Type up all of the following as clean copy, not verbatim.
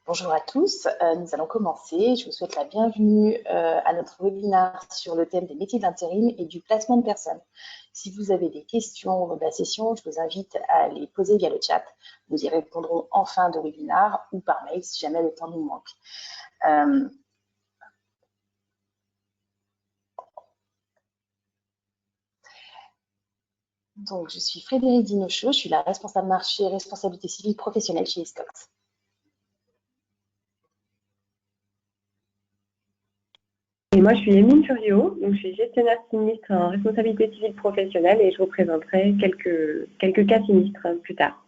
Bonjour à tous, nous allons commencer. Je vous souhaite la bienvenue à notre webinaire sur le thème des métiers de l'intérim et du placement de personnes. Si vous avez des questions au long de la session, je vous invite à les poser via le chat. Nous y répondrons en fin de webinaire ou par mail si jamais le temps nous manque. Donc, je suis Frédérique Dinochot, je suis la responsable marché et responsabilité civile professionnelle chez Hiscox. Et moi, je suis Émile Furiot, donc je suis gestionnaire sinistre en responsabilité civile professionnelle et je vous présenterai quelques cas sinistres plus tard.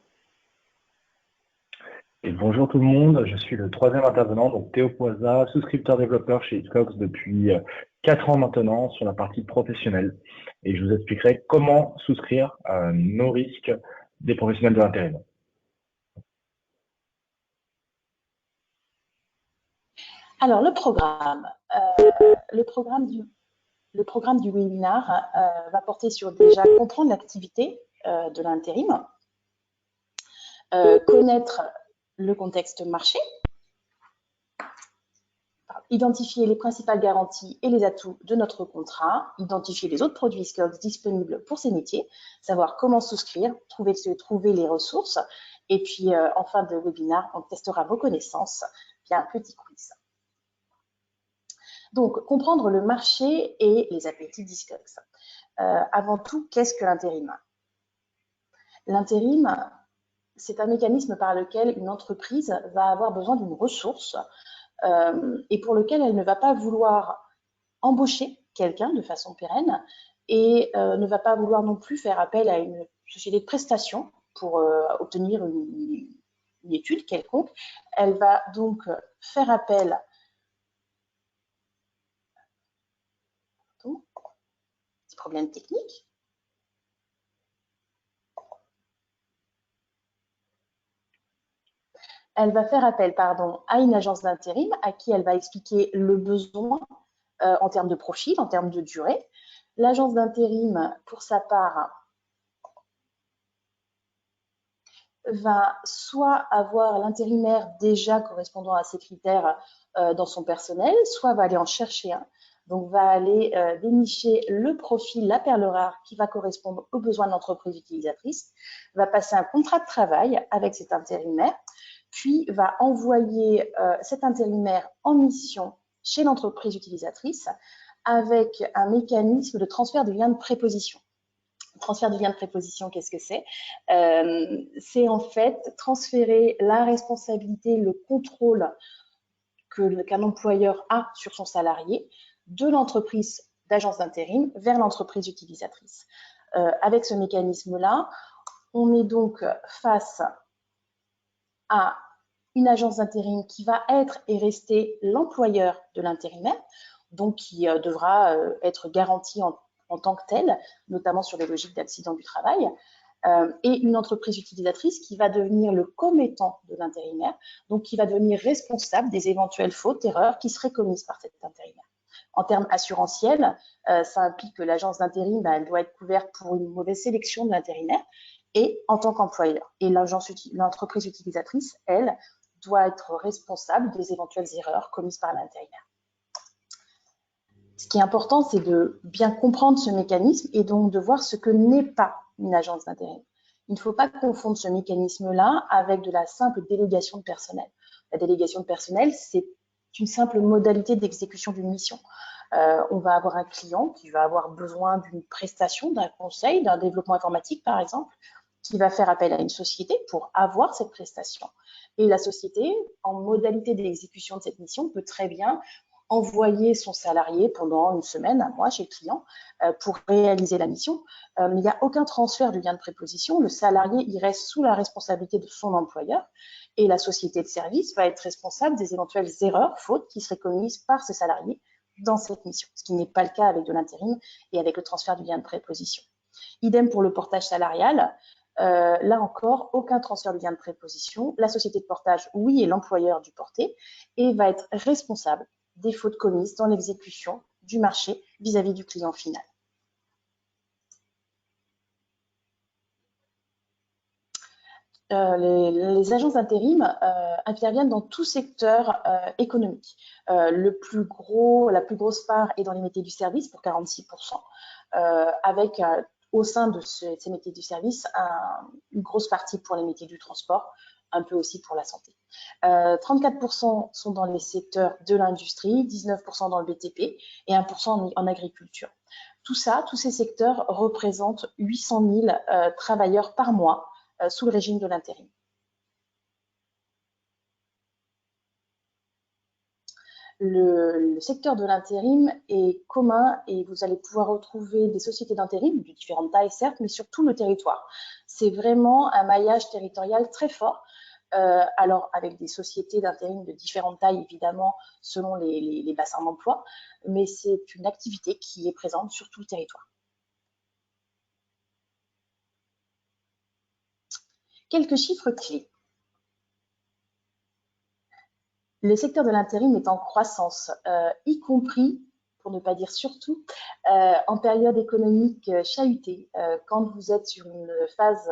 Et bonjour tout le monde, je suis le troisième intervenant, donc Théo Poisa, souscripteur développeur chez Hiscox depuis 4 ans maintenant sur la partie professionnelle. Et je vous expliquerai comment souscrire nos risques des professionnels de l'intérim. Alors, le programme du webinaire va porter sur déjà comprendre l'activité de l'intérim, connaître le contexte marché, identifier les principales garanties et les atouts de notre contrat, identifier les autres produits Hiscox disponibles pour ces métiers, savoir comment souscrire, trouver les ressources, et puis en fin de webinaire, on testera vos connaissances via un petit quiz. Donc, comprendre le marché et les appétits d'Hiscox. Avant tout, qu'est-ce que l'intérim? L'intérim, c'est un mécanisme par lequel une entreprise va avoir besoin d'une ressource et pour lequel elle ne va pas vouloir embaucher quelqu'un de façon pérenne et ne va pas vouloir non plus faire appel à une société de prestation pour obtenir une étude quelconque. Elle va donc faire appel petit problème technique. Elle va faire appel à une agence d'intérim à qui elle va expliquer le besoin en termes de profil, en termes de durée. L'agence d'intérim, pour sa part, va soit avoir l'intérimaire déjà correspondant à ces critères dans son personnel, soit va aller en chercher un. Donc, va aller dénicher le profil, la perle rare qui va correspondre aux besoins de l'entreprise utilisatrice, va passer un contrat de travail avec cet intérimaire, puis va envoyer cet intérimaire en mission chez l'entreprise utilisatrice avec un mécanisme de transfert de lien de préposition. Transfert de lien de préposition, qu'est-ce que c'est? C'est en fait transférer la responsabilité, le contrôle qu'un employeur a sur son salarié de l'entreprise d'agence d'intérim vers l'entreprise utilisatrice. Avec ce mécanisme-là, on est donc face à une agence d'intérim qui va être et rester l'employeur de l'intérimaire, donc qui devra être garanti en tant que tel, notamment sur les logiques d'accident du travail, et une entreprise utilisatrice qui va devenir le commettant de l'intérimaire, donc qui va devenir responsable des éventuelles fautes, erreurs qui seraient commises par cet intérimaire. En termes assurantiels, ça implique que l'agence d'intérim, elle doit être couverte pour une mauvaise sélection de l'intérimaire et en tant qu'employeur. Et l'entreprise utilisatrice, elle, doit être responsable des éventuelles erreurs commises par l'intérimaire. Ce qui est important, c'est de bien comprendre ce mécanisme et donc de voir ce que n'est pas une agence d'intérim. Il ne faut pas confondre ce mécanisme-là avec de la simple délégation de personnel. La délégation de personnel, c'est une simple modalité d'exécution d'une mission. On va avoir un client qui va avoir besoin d'une prestation, d'un conseil, d'un développement informatique, par exemple, qui va faire appel à une société pour avoir cette prestation. Et la société, en modalité d'exécution de cette mission, peut très bien envoyer son salarié pendant une semaine, un mois chez le client pour réaliser la mission. Il n'y a aucun transfert du lien de préposition. Le salarié, il reste sous la responsabilité de son employeur et la société de service va être responsable des éventuelles erreurs, fautes qui seraient commises par ce salarié dans cette mission, ce qui n'est pas le cas avec de l'intérim et avec le transfert du lien de préposition. Idem pour le portage salarial. Là encore, aucun transfert de lien de préposition. La société de portage, oui, est l'employeur du porté et va être responsable des fautes commises dans l'exécution du marché vis-à-vis du client final. les agences d'intérim interviennent dans tout secteur économique. La plus grosse part est dans les métiers du service pour 46%, avec au sein de ces métiers du service une grosse partie pour les métiers du transport, un peu aussi pour la santé. 34% sont dans les secteurs de l'industrie, 19% dans le BTP et 1% en agriculture. Tous ces secteurs représentent 800 000 travailleurs par mois sous le régime de l'intérim. Le secteur de l'intérim est commun et vous allez pouvoir retrouver des sociétés d'intérim de différentes tailles, certes, mais sur tout le territoire. C'est vraiment un maillage territorial très fort. Alors, avec des sociétés d'intérim de différentes tailles, évidemment, selon les bassins d'emploi, mais c'est une activité qui est présente sur tout le territoire. Quelques chiffres clés. Le secteur de l'intérim est en croissance, y compris, pour ne pas dire surtout, en période économique chahutée. Quand vous êtes sur une phase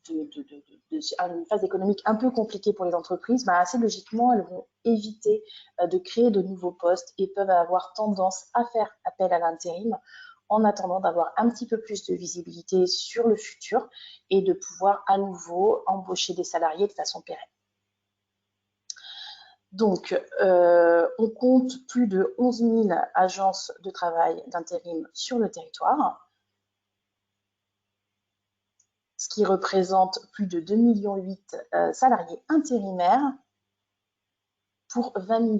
une phase économique un peu compliquée pour les entreprises, assez logiquement, elles vont éviter de créer de nouveaux postes et peuvent avoir tendance à faire appel à l'intérim en attendant d'avoir un petit peu plus de visibilité sur le futur et de pouvoir à nouveau embaucher des salariés de façon pérenne. Donc, on compte plus de 11 000 agences de travail d'intérim sur le territoire, ce qui représente plus de 2,8 millions salariés intérimaires pour 20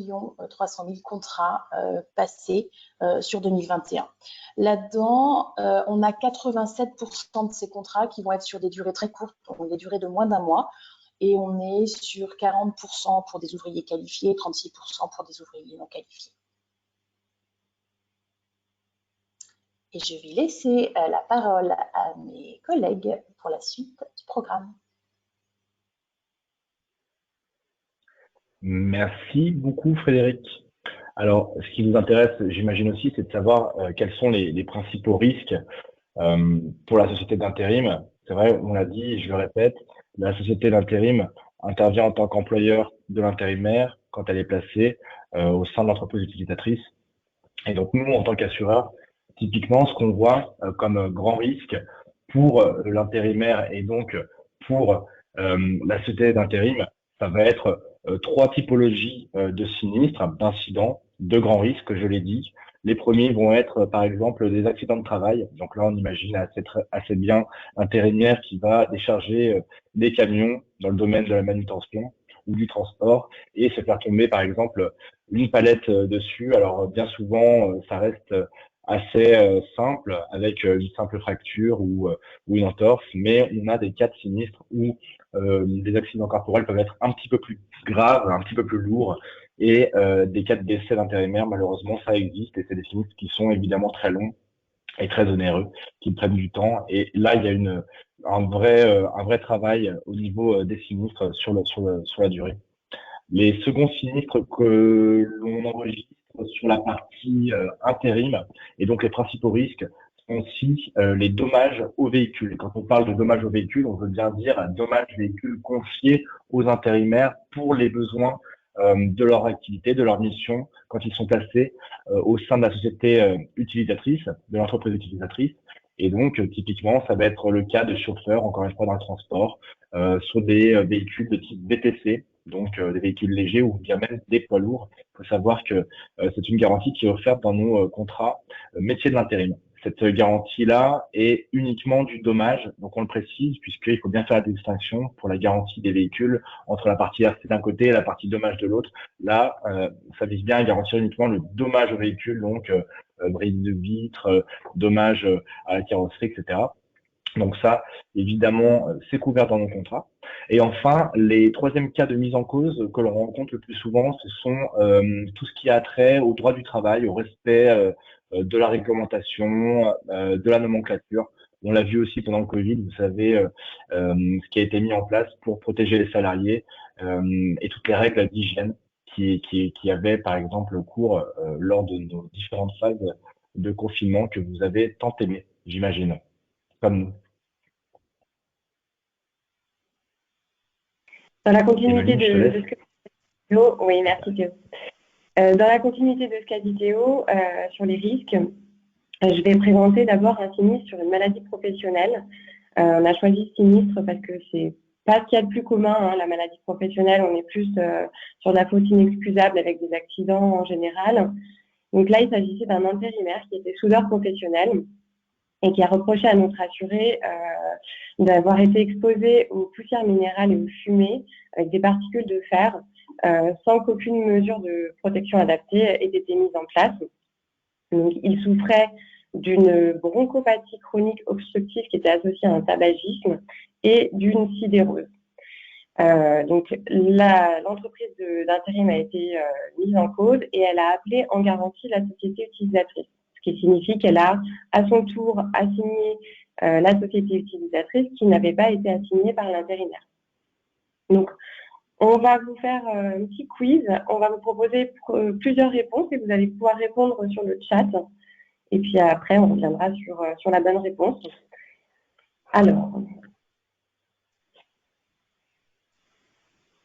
300 000 contrats passés sur 2021. Là-dedans, on a 87% de ces contrats qui vont être sur des durées très courtes, donc des durées de moins d'un mois, et on est sur 40% pour des ouvriers qualifiés, 36% pour des ouvriers non qualifiés. Et je vais laisser la parole à mes collègues pour la suite du programme. Merci beaucoup, Frédéric. Alors, ce qui nous intéresse, j'imagine aussi, c'est de savoir quels sont les principaux risques pour la société d'intérim. C'est vrai, on l'a dit, je le répète, la société d'intérim intervient en tant qu'employeur de l'intérimaire quand elle est placée au sein de l'entreprise utilisatrice. Et donc, nous, en tant qu'assureurs, typiquement, ce qu'on voit comme grand risque pour l'intérimaire et donc pour la société d'intérim, ça va être trois typologies de sinistres, d'incidents, de grands risques, je l'ai dit. Les premiers vont être, par exemple, des accidents de travail. Donc là, on imagine assez bien l'intérimaire qui va décharger des camions dans le domaine de la manutention ou du transport et se faire tomber, par exemple, une palette dessus. Alors, bien souvent, ça reste assez simple avec une simple fracture ou une entorse, mais on a des cas de sinistres où des accidents corporels peuvent être un petit peu plus graves, un petit peu plus lourds, et des cas de décès d'intérimaires, malheureusement, ça existe, et c'est des sinistres qui sont évidemment très longs et très onéreux, qui prennent du temps. Et là, il y a un vrai travail au niveau des sinistres sur la durée. Les seconds sinistres que l'on enregistre sur la partie intérim, et donc les principaux risques, sont aussi les dommages aux véhicules. Et quand on parle de dommages aux véhicules, on veut bien dire dommages véhicules confiés aux intérimaires pour les besoins de leur activité, de leur mission, quand ils sont placés au sein de la société utilisatrice, de l'entreprise utilisatrice. Et donc, typiquement, ça va être le cas de chauffeurs, encore une fois, dans le transport, sur des véhicules de type VTC, donc des véhicules légers ou bien même des poids lourds. Il faut savoir que c'est une garantie qui est offerte dans nos contrats métiers de l'intérim. Cette garantie-là est uniquement du dommage, donc on le précise, puisqu'il faut bien faire la distinction pour la garantie des véhicules entre la partie RC d'un côté et la partie dommage de l'autre. Là, ça vise bien à garantir uniquement le dommage au véhicule, donc brise de vitre, dommage à la carrosserie, etc. Donc ça, évidemment, c'est couvert dans nos contrats. Et enfin, les troisièmes cas de mise en cause que l'on rencontre le plus souvent, ce sont tout ce qui a trait au droit du travail, au respect de la réglementation, de la nomenclature. On l'a vu aussi pendant le Covid, vous savez, ce qui a été mis en place pour protéger les salariés et toutes les règles d'hygiène qui avaient, par exemple, cours lors de nos différentes phases de confinement que vous avez tant aimé, j'imagine, comme nous. Dans la continuité Emeline, je te de laisse. ce que Théo, oui, merci Théo. Dans la continuité de ce qu'a dit Théo sur les risques, je vais présenter d'abord un sinistre sur une maladie professionnelle. On a choisi ce sinistre parce que c'est pas ce qu'il y a de plus commun, hein, la maladie professionnelle. On est plus sur de la faute inexcusable avec des accidents en général. Donc là, il s'agissait d'un intérimaire qui était soudeur professionnel et qui a reproché à notre assuré d'avoir été exposé aux poussières minérales et aux fumées avec des particules de fer sans qu'aucune mesure de protection adaptée ait été mise en place. Donc, il souffrait d'une bronchopathie chronique obstructive qui était associée à un tabagisme et d'une sidérose. Donc, l'entreprise d'intérim a été mise en cause et elle a appelé en garantie la société utilisatrice, ce qui signifie qu'elle a à son tour assigné la société utilisatrice qui n'avait pas été assignée par l'intérimaire. Donc, on va vous faire un petit quiz, on va vous proposer plusieurs réponses et vous allez pouvoir répondre sur le chat. Et puis après, on reviendra sur la bonne réponse. Alors,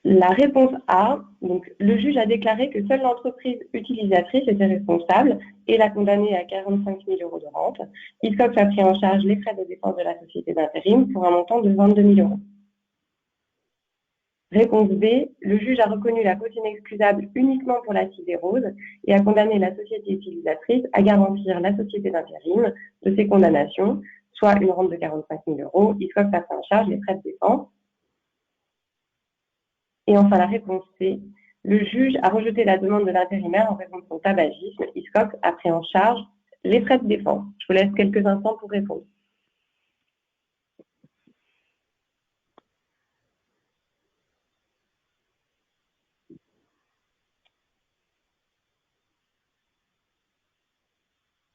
la réponse A, donc le juge a déclaré que seule l'entreprise utilisatrice était responsable et l'a condamnée à 45 000 € de rente. Hiscox a pris en charge les frais de défense de la société d'intérim pour un montant de 22 000 €. Réponse B, le juge a reconnu la faute inexcusable uniquement pour la sidérose et a condamné la société utilisatrice à garantir la société d'intérim de ses condamnations, soit une rente de 45 000 €. Hiscox a pris en charge les frais de défense. Et enfin, la réponse C, le juge a rejeté la demande de l'intérimaire en raison de son tabagisme. Hiscox a pris en charge les frais de défense. Je vous laisse quelques instants pour répondre.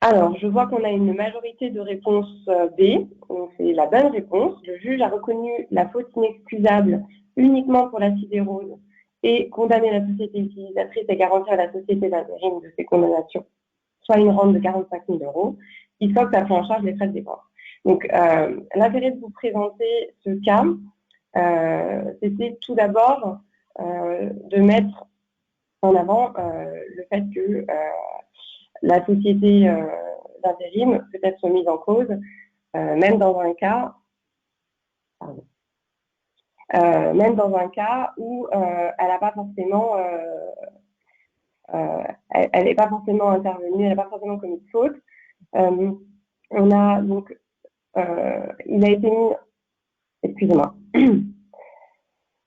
Alors, je vois qu'on a une majorité de réponses B, donc c'est la bonne réponse. Le juge a reconnu la faute inexcusable uniquement pour la sidérose et condamné la société utilisatrice à garantir à la société d'intérim de ses condamnations, soit une rente de 45 000 €. Hiscox a pris en charge les frais de défense. Donc, l'intérêt de vous présenter ce cas, c'était tout d'abord de mettre en avant le fait que la société d'intérim peut être mise en cause, même dans un cas, où elle n'a pas forcément, elle n'est pas forcément intervenue, elle n'a pas forcément commis de faute. On a donc, il a été mis, excusez-moi.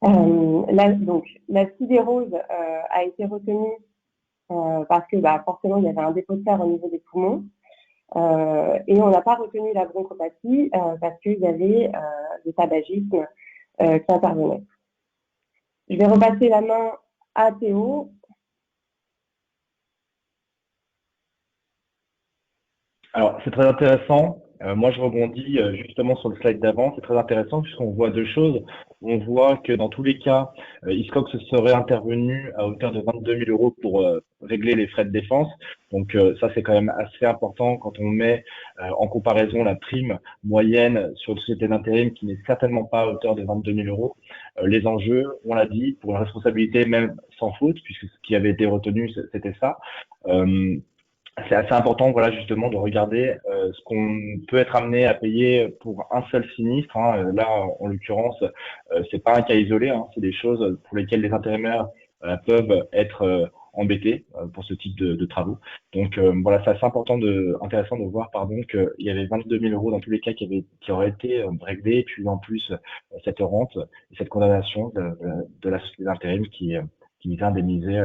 Donc, la sidérose a été retenue parce que forcément il y avait un dépôt de fer au niveau des poumons et on n'a pas retenu la bronchopathie parce qu'il y avait le tabagisme qui intervenait. Je vais repasser la main à Théo. Alors, c'est très intéressant. Moi, je rebondis justement sur le slide d'avant. C'est très intéressant puisqu'on voit deux choses. On voit que dans tous les cas, Hiscox serait intervenu à hauteur de 22 000 € pour régler les frais de défense. Donc, ça, c'est quand même assez important quand on met en comparaison la prime moyenne sur une société d'intérim qui n'est certainement pas à hauteur de 22 000 €. Les enjeux, on l'a dit, pour une responsabilité même sans faute, puisque ce qui avait été retenu, c'était ça. C'est assez important, voilà, justement, de regarder ce qu'on peut être amené à payer pour un seul sinistre. Hein. Là, en l'occurrence, c'est pas un cas isolé. Hein. C'est des choses pour lesquelles les intérimaires peuvent être embêtés pour ce type de travaux. Donc voilà, c'est assez intéressant de voir, pardon, qu'il y avait 22 000 € dans tous les cas qui auraient été réglés, et puis en plus cette rente et cette condamnation de la société d'intérim qui visait à indemniser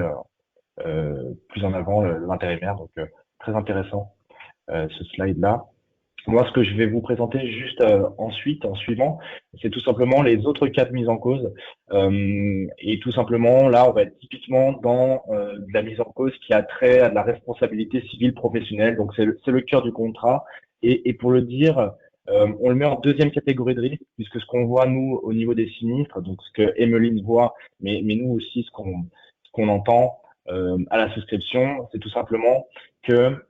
plus en avant l'intérimaire. Donc très intéressant ce slide-là. Moi, ce que je vais vous présenter juste ensuite, en suivant, c'est tout simplement les autres cas de mise en cause. Et tout simplement, là, on va être typiquement dans de la mise en cause qui a trait à de la responsabilité civile professionnelle. Donc, c'est le cœur du contrat. Et pour le dire, on le met en deuxième catégorie de risque, puisque ce qu'on voit, nous, au niveau des sinistres, donc ce que Emeline voit, mais nous aussi, ce qu'on entend à la souscription, c'est tout simplement que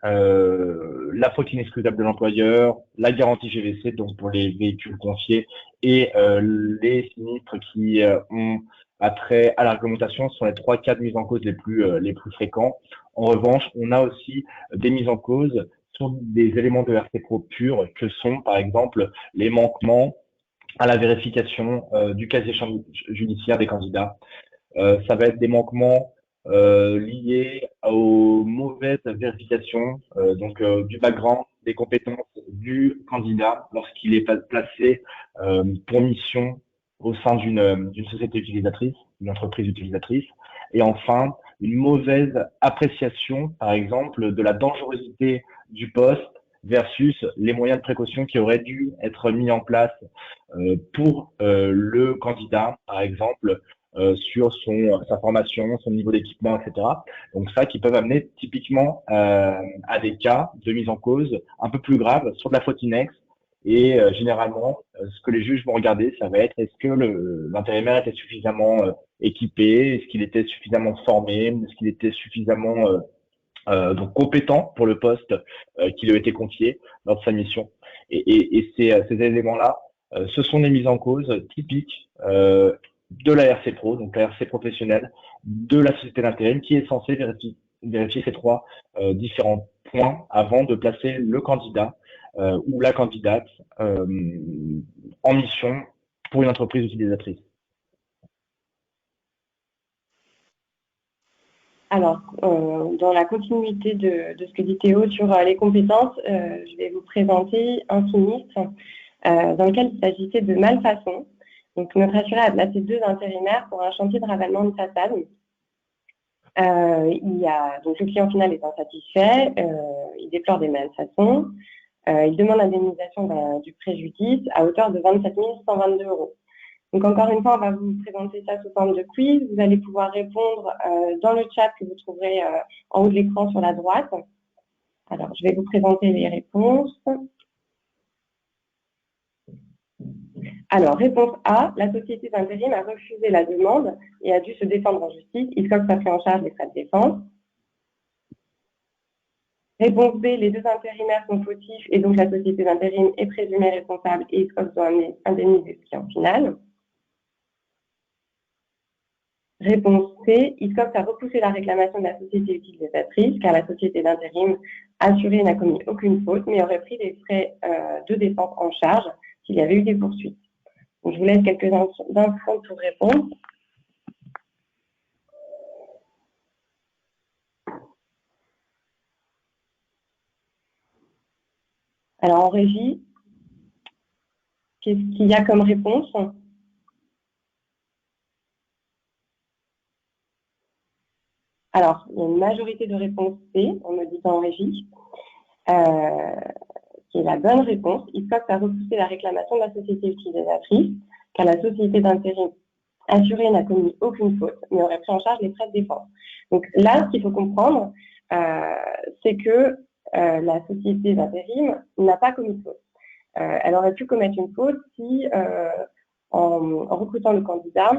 la faute inexcusable de l'employeur, la garantie GVC, donc pour les véhicules confiés, et les sinistres qui ont attrait à la réglementation sont les 3 cas de mise en cause les plus fréquents. En revanche, on a aussi des mises en cause sur des éléments de RC Pro purs que sont, par exemple, les manquements à la vérification du casier judiciaire des candidats. Ça va être des manquements liés aux mauvaises vérifications du background, des compétences du candidat lorsqu'il est placé pour mission au sein d'une société utilisatrice, d'une entreprise utilisatrice. Et enfin, une mauvaise appréciation, par exemple, de la dangerosité du poste versus les moyens de précaution qui auraient dû être mis en place pour le candidat, par exemple, sur sa formation, son niveau d'équipement, etc. Donc ça qui peuvent amener typiquement à des cas de mise en cause un peu plus graves sur de la faute inex. Et généralement, ce que les juges vont regarder, ça va être est-ce que l'intérimaire était suffisamment équipé, est-ce qu'il était suffisamment formé, est-ce qu'il était suffisamment donc compétent pour le poste qui lui a été confié lors de sa mission. Et ces éléments-là, ce sont des mises en cause typiques de la RC Pro, donc la RC professionnelle, de la société d'intérim, qui est censée vérifier ces 3 différents points avant de placer le candidat ou la candidate en mission pour une entreprise utilisatrice. Alors, dans la continuité de ce que dit Théo sur les compétences, je vais vous présenter un sinistre dans lequel il s'agissait de malfaçon. Donc, notre assuré a placé 2 intérimaires pour un chantier de ravalement de façade. Donc, le client final est insatisfait, il déplore des malfaçons, il demande indemnisation du préjudice à hauteur de 27 122 €. Donc, encore une fois, on va vous présenter ça sous forme de quiz. Vous allez pouvoir répondre dans le chat que vous trouverez en haut de l'écran sur la droite. Alors, je vais vous présenter les réponses. Alors, réponse A, la société d'intérim a refusé la demande et a dû se défendre en justice. Hiscox a pris en charge les frais de défense. Réponse B, les 2 intérimaires sont fautifs et donc la société d'intérim est présumée responsable et Hiscox doit indemniser le client final. Réponse C, Hiscox a repoussé la réclamation de la société utilisatrice car la société d'intérim assurée n'a commis aucune faute mais aurait pris les frais de défense en charge s'il y avait eu des poursuites. Donc, je vous laisse quelques instants pour répondre. Alors, en régie, qu'est-ce qu'il y a comme réponse? Alors, il y a une majorité de réponses C, on me dit en régie, qui est la bonne réponse. Hiscox a repoussé la réclamation de la société utilisatrice, car la société d'intérim assurée n'a commis aucune faute, mais aurait pris en charge les frais de défense. Donc là, ce qu'il faut comprendre, c'est que la société d'intérim n'a pas commis de faute. Elle aurait pu commettre une faute si, en recrutant le candidat,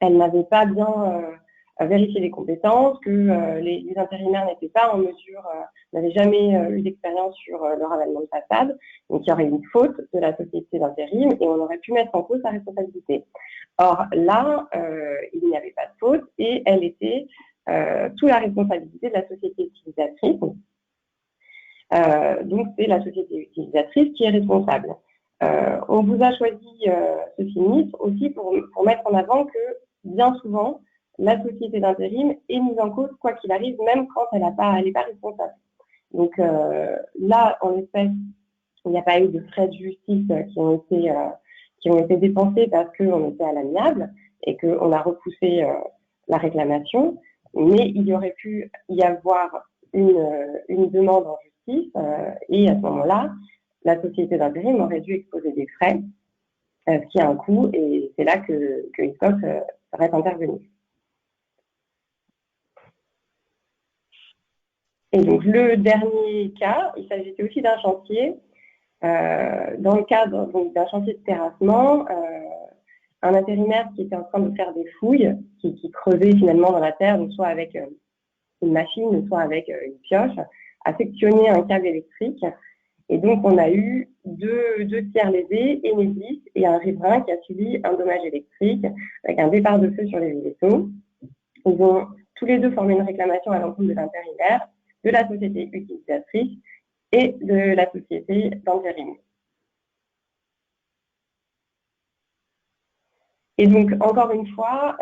elle n'avait pas bien vérifié les compétences, que les intérimaires n'étaient pas en mesure, n'avaient jamais eu d'expérience sur le ravalement de façade, donc il y aurait une faute de la société d'intérim et on aurait pu mettre en cause sa responsabilité. Or là, il n'y avait pas de faute et elle était sous la responsabilité de la société utilisatrice. Donc c'est la société utilisatrice qui est responsable. On vous a choisi ce sinistre aussi pour mettre en avant que bien souvent, la société d'intérim est mise en cause quoi qu'il arrive, même quand elle n'est pas responsable. Donc là, en espèce, il n'y a pas eu de frais de justice qui ont été dépensés parce qu'on était à l'amiable et qu'on a repoussé la réclamation, mais il y aurait pu y avoir une demande en justice et à ce moment-là, la société d'intérim aurait dû exposer des frais, ce qui a un coût, et c'est là que Hiscox serait intervenu. Et donc, le dernier cas, il s'agissait aussi d'un chantier. Dans le cadre d'un chantier de terrassement, un intérimaire qui était en train de faire des fouilles, qui creusait finalement dans la terre, donc soit avec une machine, soit avec une pioche, a sectionné un câble électrique Et donc, on a eu deux tiers lésés, Enedis et un riverain qui a subi un dommage électrique avec un départ de feu sur les vaisseaux. Ils ont tous les deux formé une réclamation à l'encontre de l'intérimaire, de la société utilisatrice et de la société d'intérim. Et donc, encore une fois,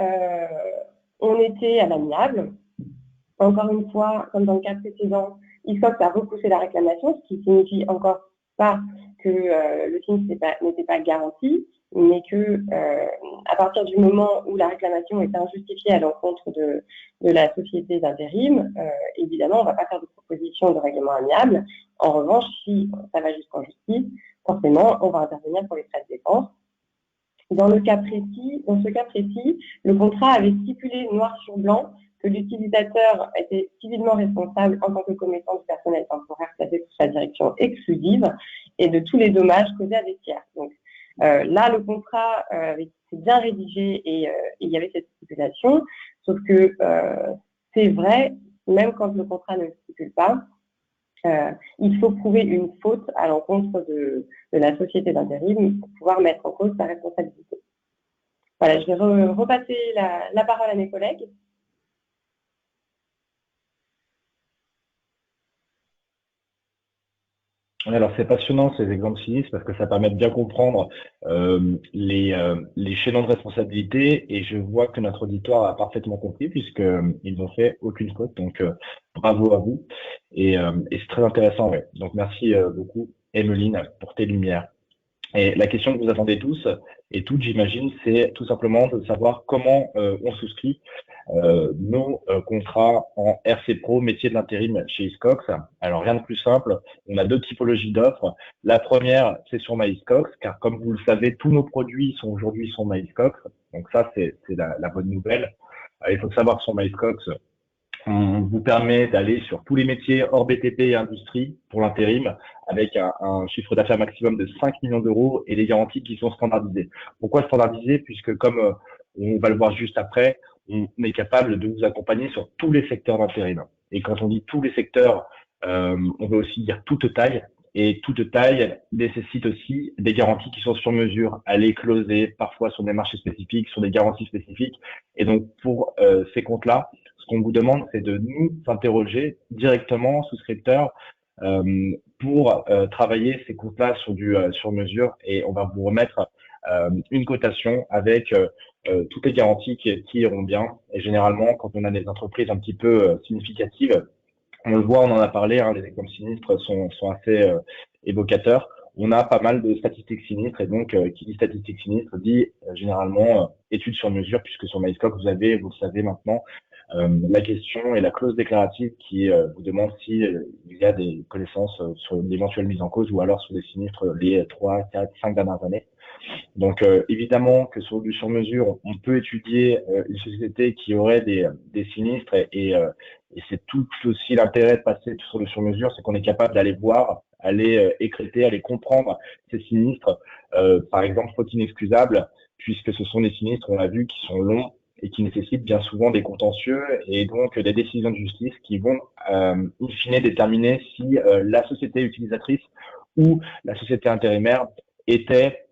on était à l'amiable. Encore une fois, comme dans le cas précédent, ISOC a repoussé la réclamation, ce qui signifie encore pas que le sinistre n'était pas garanti, mais que à partir du moment où la réclamation est injustifiée à l'encontre de la société d'intérim, évidemment, on ne va pas faire de proposition de règlement amiable. En revanche, si ça va jusqu'en justice, forcément, on va intervenir pour les frais de défense. Dans ce cas précis, le contrat avait stipulé noir sur blanc que l'utilisateur était civilement responsable en tant que commettant du personnel temporaire placé sous sa direction exclusive et de tous les dommages causés à des tiers. Donc là, le contrat était bien rédigé et il y avait cette stipulation, sauf que c'est vrai, même quand le contrat ne le stipule pas, il faut prouver une faute à l'encontre de la société d'intérim pour pouvoir mettre en cause sa responsabilité. Voilà, je vais repasser la parole à mes collègues. Alors c'est passionnant ces exemples sinistres parce que ça permet de bien comprendre les chaînons de responsabilité, et je vois que notre auditoire a parfaitement compris puisqu'ils n'ont fait aucune faute, donc bravo à vous, et c'est très intéressant, ouais. Donc merci beaucoup Emmeline pour tes lumières. Et la question que vous attendez tous et toutes, j'imagine, c'est tout simplement de savoir comment on souscrit nos contrats en RC Pro, métier de l'intérim chez Hiscox. Alors rien de plus simple, on a deux typologies d'offres. La première, c'est sur MyHiscox, car comme vous le savez, tous nos produits sont aujourd'hui sur MyHiscox. Donc ça, c'est la bonne nouvelle. Il faut savoir que sur MyHiscox, on vous permet d'aller sur tous les métiers hors BTP et industrie pour l'intérim, avec un chiffre d'affaires maximum de 5 millions d'euros et des garanties qui sont standardisées. Pourquoi standardisées? Puisque comme on va le voir juste après, on est capable de vous accompagner sur tous les secteurs d'intérim. Et quand on dit tous les secteurs, on veut aussi dire toute taille. Et toute taille nécessite aussi des garanties qui sont sur mesure, à les closer, parfois sur des marchés spécifiques, sur des garanties spécifiques. Et donc, pour ces comptes-là, ce qu'on vous demande, c'est de nous interroger directement, souscripteurs, pour travailler ces comptes-là sur du sur mesure, et on va vous remettre une cotation avec toutes les garanties qui iront bien. Et généralement, quand on a des entreprises un petit peu significatives, on le voit, on en a parlé, hein, les exemples sinistres sont assez évocateurs. On a pas mal de statistiques sinistres, et donc qui dit statistiques sinistres dit généralement études sur mesure, puisque sur MyHiscox, vous le savez maintenant, la question et la clause déclarative qui vous demande si il y a des connaissances sur l'éventuelle mise en cause ou alors sur des sinistres les 3, 4, 5 dernières années. Donc évidemment que sur du sur-mesure, on peut étudier une société qui aurait des sinistres, et c'est tout aussi l'intérêt de passer sur le sur-mesure, c'est qu'on est capable d'aller voir, aller écréter, aller comprendre ces sinistres. Par exemple, faute inexcusable, puisque ce sont des sinistres, on l'a vu, qui sont longs et qui nécessitent bien souvent des contentieux et donc des décisions de justice qui vont in fine déterminer si la société utilisatrice ou la société intérimaire était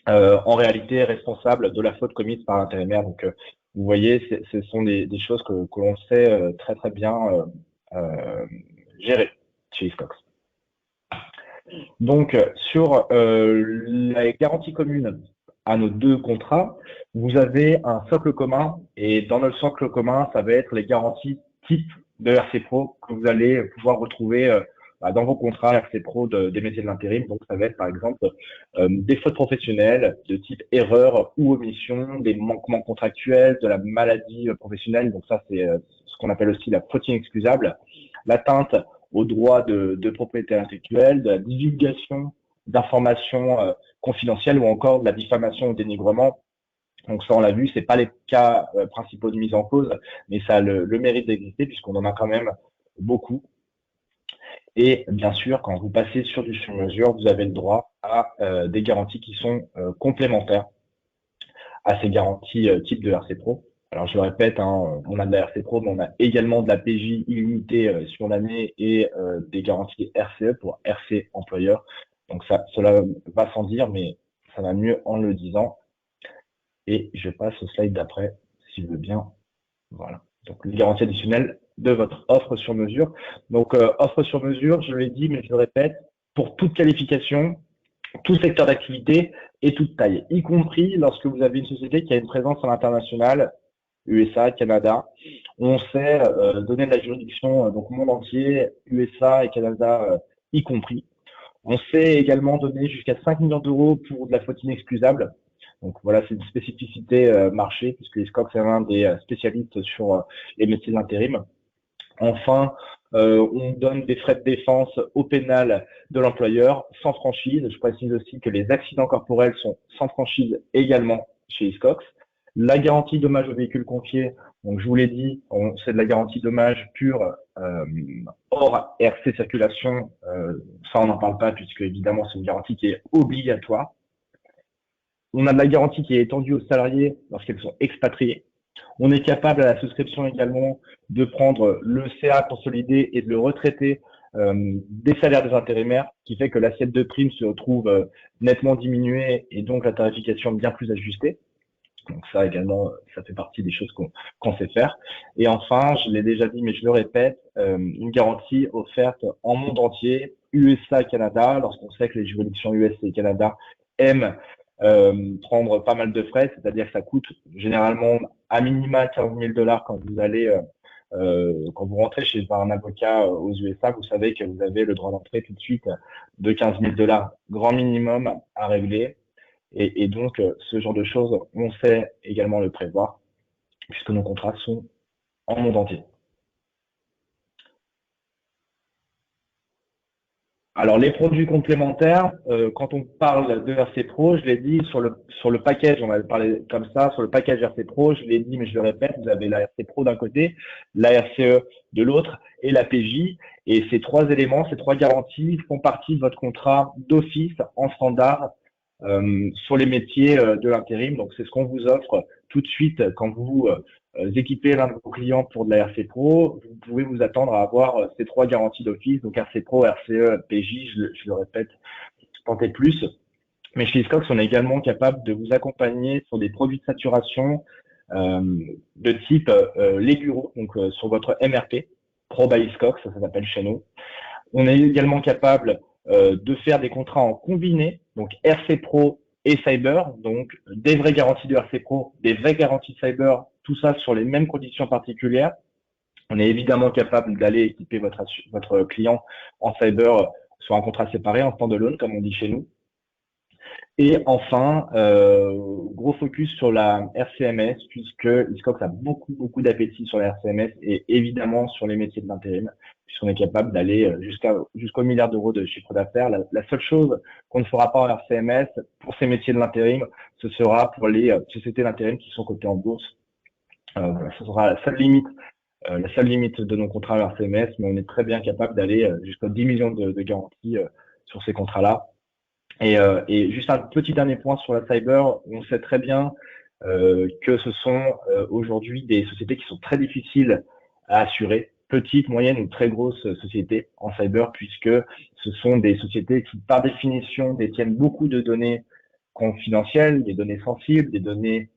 en réalité responsable de la faute commise par l'intérimaire. Donc, vous voyez, ce sont des choses que l'on sait très très bien gérer chez Hiscox. Donc, sur la garantie commune à nos deux contrats, vous avez un socle commun, et dans notre socle commun, ça va être les garanties type de RC Pro que vous allez pouvoir retrouver dans vos contrats RC Pro des métiers de l'intérim. Donc, ça va être par exemple des fautes professionnelles de type erreur ou omission, des manquements contractuels, de la maladie professionnelle. Donc, ça, c'est ce qu'on appelle aussi la faute inexcusable, l'atteinte aux droits de propriété intellectuelle, de la divulgation d'informations confidentielles, ou encore de la diffamation ou dénigrement. Donc ça, on l'a vu, c'est pas les cas principaux de mise en cause, mais ça a le mérite d'exister puisqu'on en a quand même beaucoup. Et bien sûr, quand vous passez sur du sur-mesure, vous avez le droit à des garanties qui sont complémentaires à ces garanties type de RC Pro. Alors je le répète, hein, on a de la RC Pro, mais on a également de la PJ illimitée sur l'année et des garanties RCE pour RC employeur. Donc cela va sans dire, mais ça va mieux en le disant. Et je passe au slide d'après, si vous voulez bien. Voilà. Donc les garanties additionnelles de votre offre sur mesure. Donc offre sur mesure, je l'ai dit, mais je le répète, pour toute qualification, tout secteur d'activité et toute taille, y compris lorsque vous avez une société qui a une présence à l'international, USA, Canada. On sait donner de la juridiction donc monde entier, USA et Canada y compris. On sait également donner jusqu'à 5 millions d'euros pour de la faute inexcusable. Donc voilà, c'est une spécificité marché puisque les SCOX est l'un des spécialistes sur les métiers d'intérim. Enfin, on donne des frais de défense au pénal de l'employeur sans franchise. Je précise aussi que les accidents corporels sont sans franchise également chez Hiscox. La garantie dommage au véhicule confié, donc je vous l'ai dit, c'est de la garantie dommage pure hors RC circulation. Ça, on n'en parle pas puisque évidemment c'est une garantie qui est obligatoire. On a de la garantie qui est étendue aux salariés lorsqu'elles sont expatriées. On est capable à la souscription également de prendre le CA consolidé et de le retraiter des salaires des intérimaires, qui fait que l'assiette de prime se retrouve nettement diminuée et donc la tarification bien plus ajustée. Donc ça également, ça fait partie des choses qu'on sait faire. Et enfin, je l'ai déjà dit, mais je le répète, une garantie offerte en monde entier, USA, Canada, lorsqu'on sait que les juridictions US et Canada aiment prendre pas mal de frais, c'est-à-dire que ça coûte généralement à minima 15 000 $ quand vous allez quand vous rentrez chez un avocat aux USA, vous savez que vous avez le droit d'entrée tout de suite de 15 000 $ grand minimum à régler. Et donc, ce genre de choses, on sait également le prévoir, puisque nos contrats sont en monde entier. Alors, les produits complémentaires, quand on parle de RC Pro, je l'ai dit, sur le package, on va parler comme ça, sur le package RC Pro, je l'ai dit, mais je le répète, vous avez la RC Pro d'un côté, la RCE de l'autre et la PJ. Et ces trois éléments, ces trois garanties font partie de votre contrat d'office en standard sur les métiers de l'intérim. Donc, c'est ce qu'on vous offre tout de suite quand vous équipez l'un de vos clients pour de la RC Pro. Vous pouvez vous attendre à avoir ces trois garanties d'office, donc RC Pro, RCE, PJ, je le répète, tentez plus. Mais chez Hiscox, on est également capable de vous accompagner sur des produits de saturation de type les bureaux, donc sur votre MRP, Pro by Hiscox, ça s'appelle chez nous. On est également capable de faire des contrats en combiné, donc RC Pro et Cyber, donc des vraies garanties de RC Pro, des vraies garanties de Cyber, tout ça sur les mêmes conditions particulières. On est évidemment capable d'aller équiper votre client en Cyber sur un contrat séparé, en standalone, comme on dit chez nous. Et enfin, gros focus sur la RCMS, puisque Hiscox a beaucoup d'appétit sur la RCMS et évidemment sur les métiers de l'intérim, puisqu'on est capable d'aller jusqu'au milliard d'euros de chiffre d'affaires. La seule chose qu'on ne fera pas en RCMS pour ces métiers de l'intérim, ce sera pour les sociétés d'intérim qui sont cotées en bourse. Voilà, ce sera la seule limite de nos contrats RCMS, mais on est très bien capable d'aller jusqu'à 10 millions de garanties sur ces contrats-là. Et juste un petit dernier point sur la cyber, on sait très bien que ce sont aujourd'hui des sociétés qui sont très difficiles à assurer, petites, moyennes ou très grosses sociétés en cyber, puisque ce sont des sociétés qui, par définition, détiennent beaucoup de données confidentielles, des données sensibles, des données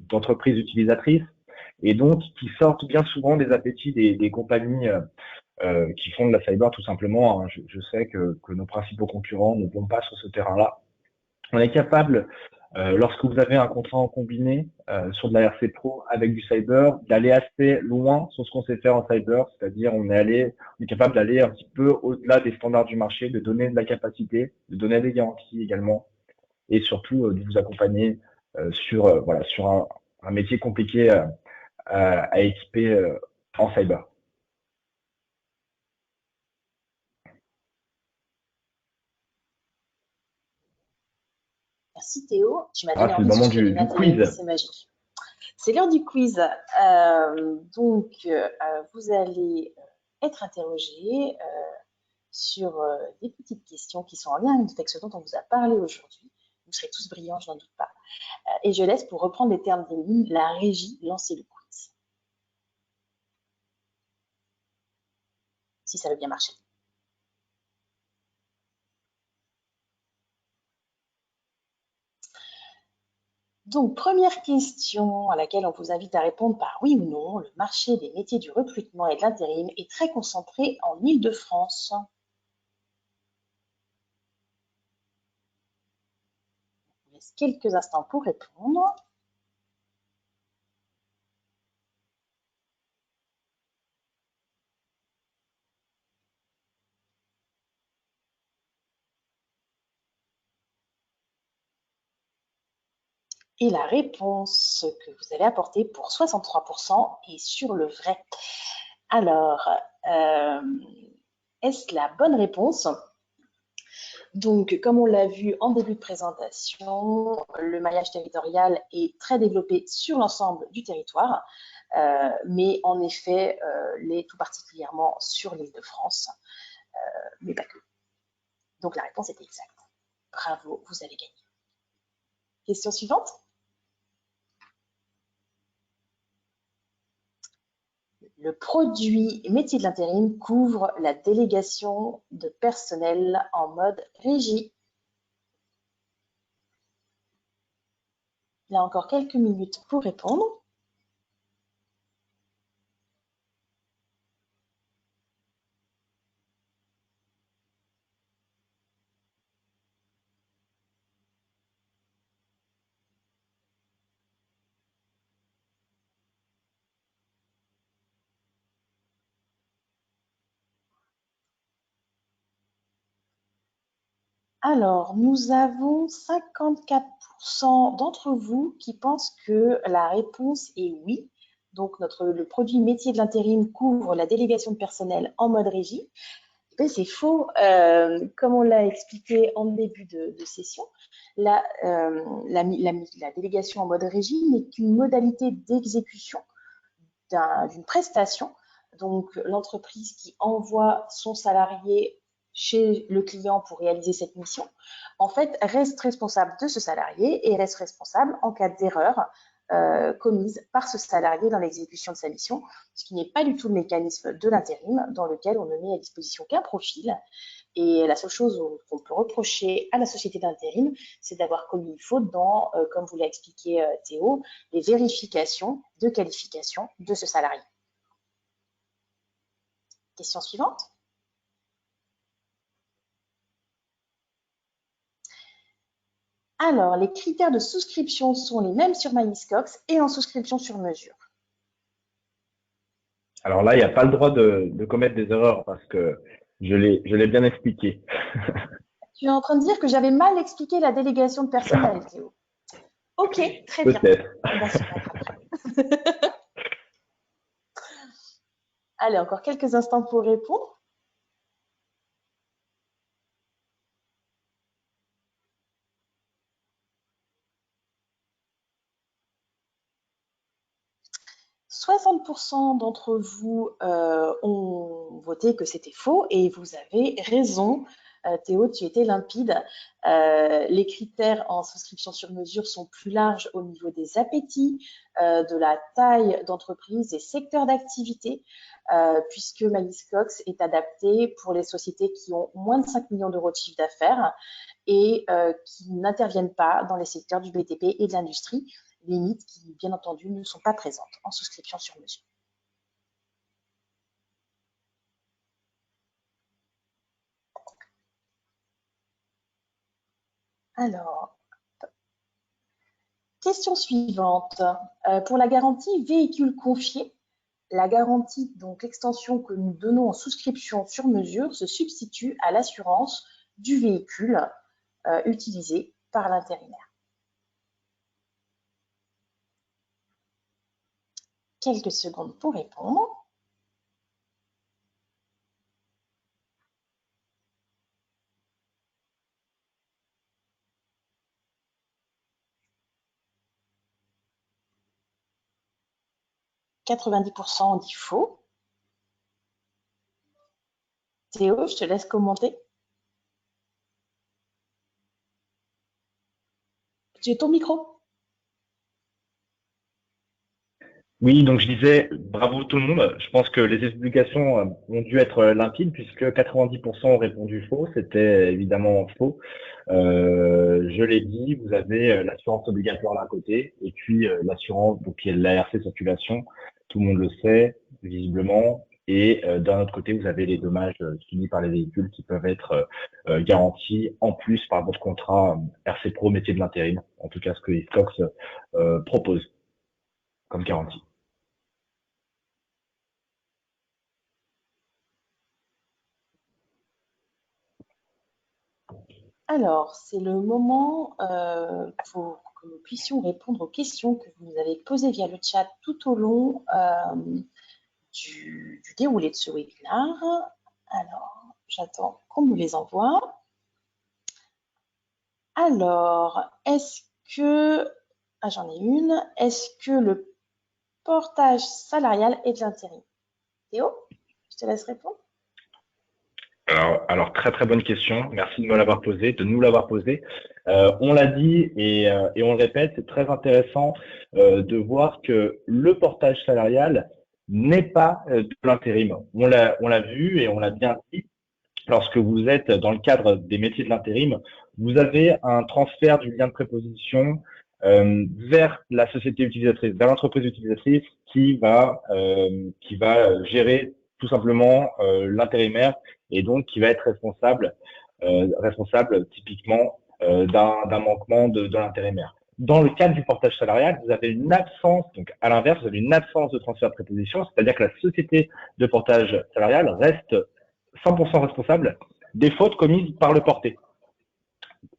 d'entreprises utilisatrices, et donc qui sortent bien souvent des appétits des compagnies qui font de la cyber tout simplement. Hein. Je sais que nos principaux concurrents ne vont pas sur ce terrain-là. On est capable, lorsque vous avez un contrat en combiné sur de la RC Pro avec du cyber, d'aller assez loin sur ce qu'on sait faire en cyber, c'est-à-dire on est capable d'aller un petit peu au-delà des standards du marché, de donner de la capacité, de donner des garanties également, et surtout de vous accompagner sur un métier compliqué à équiper en cyber. Merci Théo, tu m'as donné C'est envie le de moment suivre du quiz. c'est magique. C'est l'heure du quiz. Vous allez être interrogé sur des petites questions qui sont en lien avec ce dont on vous a parlé aujourd'hui. Vous serez tous brillants, je n'en doute pas. Et je laisse, pour reprendre les termes d'Éline, la régie lancer le quiz. Si ça veut bien marcher. Donc, première question à laquelle on vous invite à répondre par oui ou non. Le marché des métiers du recrutement et de l'intérim est très concentré en Île-de-France. Je vous laisse quelques instants pour répondre. Et la réponse que vous allez apporter pour 63% est sur le vrai. Alors, est-ce la bonne réponse? Donc, comme on l'a vu en début de présentation, le maillage territorial est très développé sur l'ensemble du territoire, mais en effet, l'est tout particulièrement sur l'Île-de-France, mais pas que. Donc, la réponse est exacte. Bravo, vous avez gagné. Question suivante. Le produit métier de l'intérim couvre la délégation de personnel en mode régie. Il y a encore quelques minutes pour répondre. Alors, nous avons 54% d'entre vous qui pensent que la réponse est oui. Donc, le produit métier de l'intérim couvre la délégation de personnel en mode régie. C'est faux. Comme on l'a expliqué en début de session, la délégation en mode régie n'est qu'une modalité d'exécution d'une prestation. Donc, l'entreprise qui envoie son salarié chez le client pour réaliser cette mission, en fait, reste responsable de ce salarié et reste responsable en cas d'erreur commise par ce salarié dans l'exécution de sa mission, ce qui n'est pas du tout le mécanisme de l'intérim dans lequel on ne met à disposition qu'un profil. Et la seule chose qu'on peut reprocher à la société d'intérim, c'est d'avoir commis une faute dans, comme vous l'a expliqué Théo, les vérifications de qualification de ce salarié. Question suivante. Alors, les critères de souscription sont les mêmes sur MyListCox et en souscription sur mesure. Alors là, il n'y a pas le droit de commettre des erreurs parce que je l'ai bien expliqué. Tu es en train de dire que j'avais mal expliqué la délégation de personnel, Théo. Ok, très bien. Peut-être. On va se rattraper. Allez, encore quelques instants pour répondre. « 60% d'entre vous ont voté que c'était faux et vous avez raison. Théo, tu étais limpide. Les critères en souscription sur mesure sont plus larges au niveau des appétits, de la taille d'entreprise, des secteurs d'activité, puisque MyListCox est adapté pour les sociétés qui ont moins de 5 millions d'euros de chiffre d'affaires et qui n'interviennent pas dans les secteurs du BTP et de l'industrie, limites qui, bien entendu, ne sont pas présentes en souscription sur mesure. Alors, question suivante. Pour la garantie véhicule confié, la garantie, donc l'extension que nous donnons en souscription sur mesure, se substitue à l'assurance du véhicule utilisé par l'intérimaire. Quelques secondes pour répondre. « 90% ont dit faux. Théo, je te laisse commenter. J'ai ton micro. Oui, donc je disais bravo tout le monde. Je pense que les explications ont dû être limpides puisque 90% ont répondu faux. C'était évidemment faux. Je l'ai dit, vous avez l'assurance obligatoire d'un côté et puis l'assurance, donc qui est l'ARC circulation. Tout le monde le sait, visiblement. Et d'un autre côté, vous avez les dommages subis par les véhicules qui peuvent être garantis en plus par votre contrat RC Pro métier de l'intérim. En tout cas, ce que Hiscox propose comme garantie. Alors, c'est le moment pour que nous puissions répondre aux questions que vous nous avez posées via le chat tout au long du déroulé de ce webinaire. Alors, j'attends qu'on nous les envoie. Alors, est-ce que, j'en ai une, est-ce que le portage salarial est de l'intérim? Théo, je te laisse répondre. Alors, très très bonne question. Merci de me l'avoir posée, de nous l'avoir posée. On l'a dit et on le répète, c'est très intéressant de voir que le portage salarial n'est pas de l'intérim. On l'a vu et on l'a bien dit. Lorsque vous êtes dans le cadre des métiers de l'intérim, vous avez un transfert du lien de préposition vers la société utilisatrice, vers l'entreprise utilisatrice qui va gérer tout simplement l'intérimaire et donc qui va être responsable typiquement d'un manquement de l'intérimaire. Dans le cadre du portage salarial, vous avez une absence, donc à l'inverse, vous avez une absence de transfert de préposition, c'est-à-dire que la société de portage salarial reste 100% responsable des fautes commises par le porté.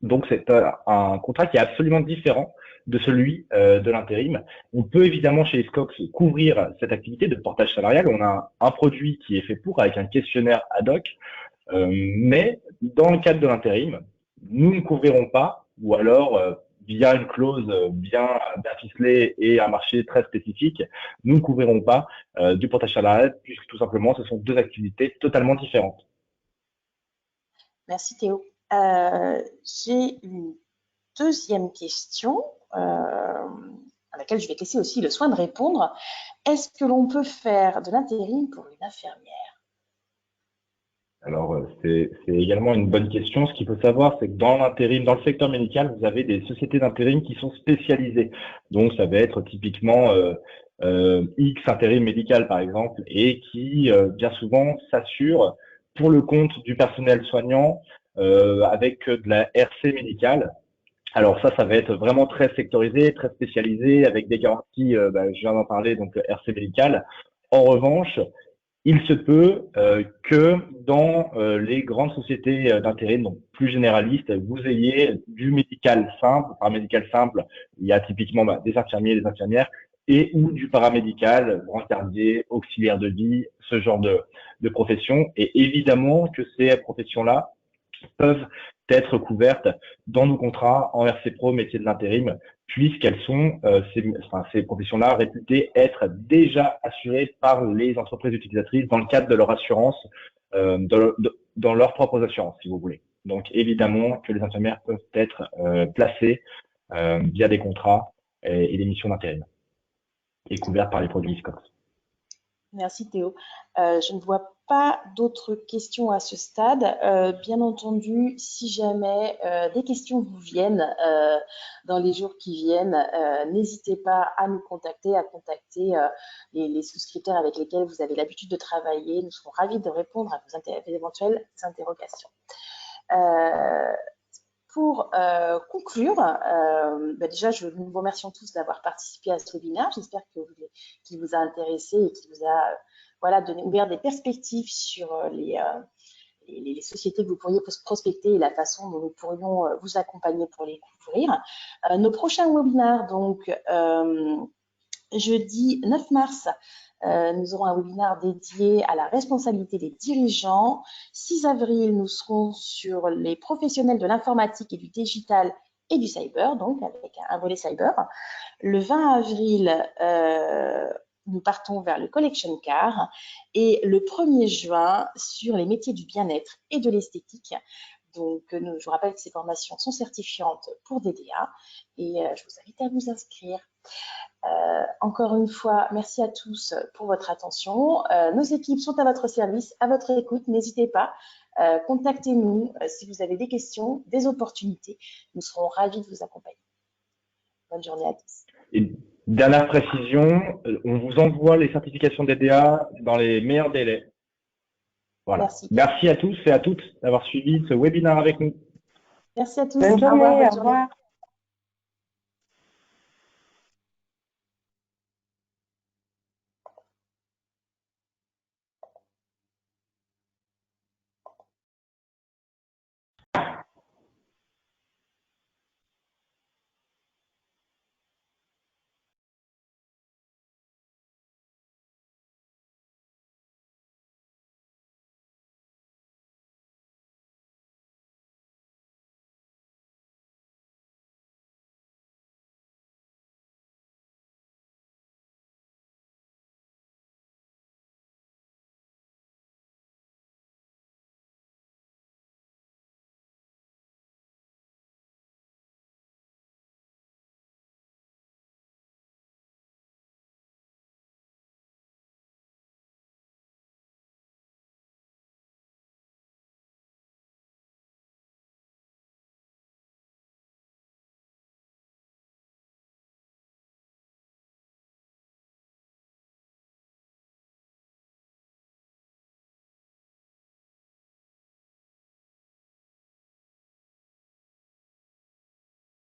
Donc c'est un contrat qui est absolument différent de celui de l'intérim. On peut évidemment chez Hiscox couvrir cette activité de portage salarial. On a un produit qui est fait pour avec un questionnaire ad hoc, mais dans le cadre de l'intérim, nous ne couvrirons pas, ou alors via une clause bien ficelée et un marché très spécifique, nous ne couvrirons pas du portage salarial puisque tout simplement ce sont deux activités totalement différentes. Merci Théo. J'ai une deuxième question à laquelle je vais te laisser aussi le soin de répondre. Est-ce que l'on peut faire de l'intérim pour une infirmière? Alors, c'est également une bonne question. Ce qu'il faut savoir, c'est que dans l'intérim, dans le secteur médical, vous avez des sociétés d'intérim qui sont spécialisées. Donc, ça va être typiquement X intérim médical, par exemple, et qui, bien souvent, s'assurent pour le compte du personnel soignant avec de la RC médicale. Alors ça va être vraiment très sectorisé, très spécialisé, avec des garanties, je viens d'en parler, donc RC médical. En revanche, il se peut que dans les grandes sociétés d'intérim, donc plus généralistes, vous ayez du médical simple. Par médical simple, il y a typiquement des infirmiers, des infirmières, et ou du paramédical, brancardier, auxiliaire de vie, ce genre de profession. Et évidemment que ces professions-là peuvent être couvertes dans nos contrats en RC Pro métier de l'intérim, puisqu'elles sont, ces professions-là, réputées être déjà assurées par les entreprises utilisatrices dans le cadre de leur assurance, dans leurs propres assurances, si vous voulez. Donc, évidemment que les infirmières peuvent être placées via des contrats et des missions d'intérim et couvertes par les produits Hiscox. Merci Théo. Je ne vois pas d'autres questions à ce stade. Bien entendu, si jamais des questions vous viennent dans les jours qui viennent, n'hésitez pas à nous contacter, à contacter les souscripteurs avec lesquels vous avez l'habitude de travailler. Nous serons ravis de répondre à vos éventuelles interrogations. Pour conclure, déjà, nous vous remercions tous d'avoir participé à ce webinaire. J'espère qu'il vous a intéressé et qu'il vous a ouvert des perspectives sur les sociétés que vous pourriez prospecter et la façon dont nous pourrions vous accompagner pour les couvrir. Nos prochains webinaires, donc, jeudi 9 mars, nous aurons un webinaire dédié à la responsabilité des dirigeants. 6 avril, nous serons sur les professionnels de l'informatique et du digital et du cyber, donc avec un volet cyber. Le 20 avril, nous partons vers le Collection Car et le 1er juin sur les métiers du bien-être et de l'esthétique. Donc, je vous rappelle que ces formations sont certifiantes pour DDA et je vous invite à vous inscrire. Encore une fois, merci à tous pour votre attention. Nos équipes sont à votre service, à votre écoute. N'hésitez pas, contactez-nous si vous avez des questions, des opportunités. Nous serons ravis de vous accompagner. Bonne journée à tous. Et dernière précision, on vous envoie les certifications DDA dans les meilleurs délais. Voilà. Merci à tous et à toutes d'avoir suivi ce webinaire avec nous. Merci à tous. Bonne journée, au revoir.